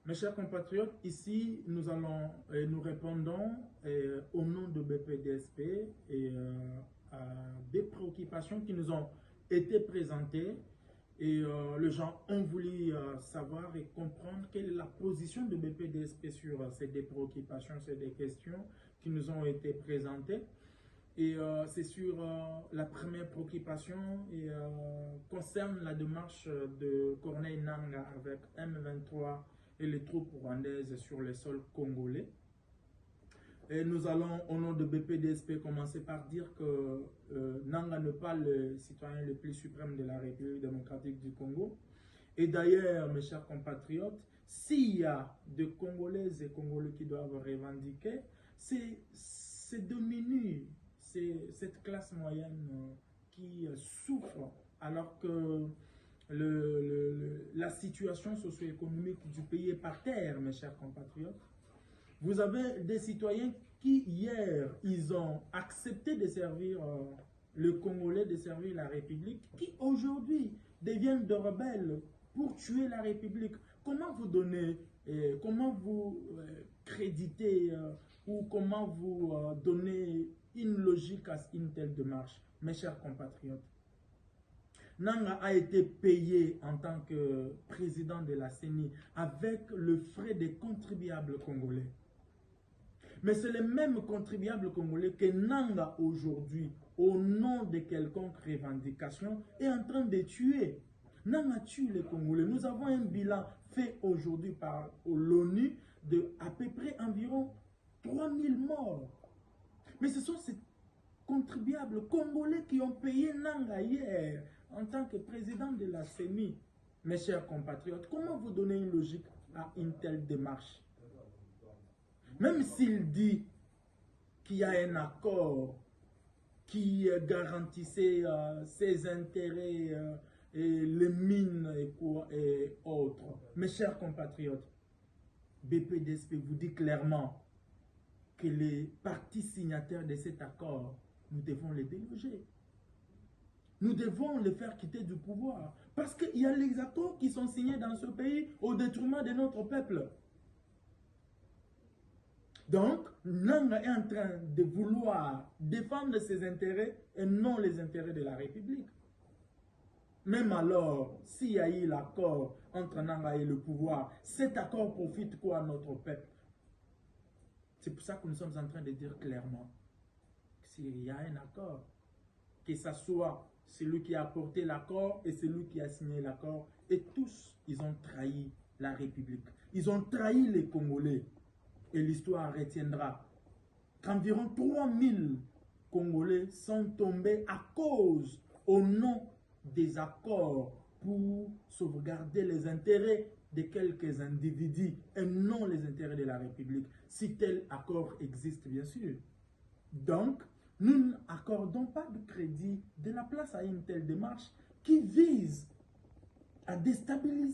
Mes chers compatriotes, ici nous répondons au nom de BPDSP à des préoccupations qui nous ont été présentées et les gens ont voulu savoir et comprendre quelle est la position de BPDSP sur ces des préoccupations, ces des questions qui nous ont été présentées. Et c'est sur la première préoccupation et concerne la démarche de Corneille Nangaa avec M23 et les troupes rwandaises sur le sol congolais. Et nous allons, au nom de BPDSP, commencer par dire que Nangaa n'est pas le citoyen le plus suprême de la République démocratique du Congo. Et d'ailleurs, mes chers compatriotes, s'il y a des Congolaises et Congolais qui doivent revendiquer, c'est diminuer cette classe moyenne qui souffre alors que la situation socio-économique du pays est par terre, mes chers compatriotes. Vous avez des citoyens qui, hier, ils ont accepté de servir le Congolais, de servir la République, qui aujourd'hui deviennent de rebelles pour tuer la République. Comment vous donnez, comment vous créditez ou comment vous donnez une logique à une telle démarche, mes chers compatriotes? Nangaa a été payé en tant que président de la CENI avec le frais des contribuables congolais. Mais c'est le même contribuable congolais que Nangaa aujourd'hui, au nom de quelconque revendication, est en train de tuer. Nangaa tue les Congolais. Nous avons un bilan fait aujourd'hui par l'ONU de à peu près environ 3000 morts. Mais ce sont ces contribuables congolais qui ont payé Nangaa hier en tant que président de la CENI. Mes chers compatriotes, comment vous donnez une logique à une telle démarche? Même s'il dit qu'il y a un accord qui garantissait ses intérêts et les mines et autres. Mes chers compatriotes, BPDSP vous dit clairement que les partis signataires de cet accord, nous devons les déloger. Nous devons les faire quitter du pouvoir. Parce qu'il y a les accords qui sont signés dans ce pays au détriment de notre peuple. Donc, Nangaa est en train de vouloir défendre ses intérêts et non les intérêts de la République. Même alors, s'il y a eu l'accord entre Nangaa et le pouvoir, cet accord profite quoi à notre peuple? C'est pour ça que nous sommes en train de dire clairement s'il y a un accord, que ce soit celui qui a apporté l'accord et celui qui a signé l'accord, et tous, ils ont trahi la République. Ils ont trahi les Congolais. Et l'histoire retiendra qu'environ 3000 Congolais sont tombés à cause, au nom des accords, pour sauvegarder les intérêts de quelques individus et non les intérêts de la République, si tel accord existe, bien sûr. Donc, nous n'accordons pas de crédit de la place à une telle démarche qui vise à déstabiliser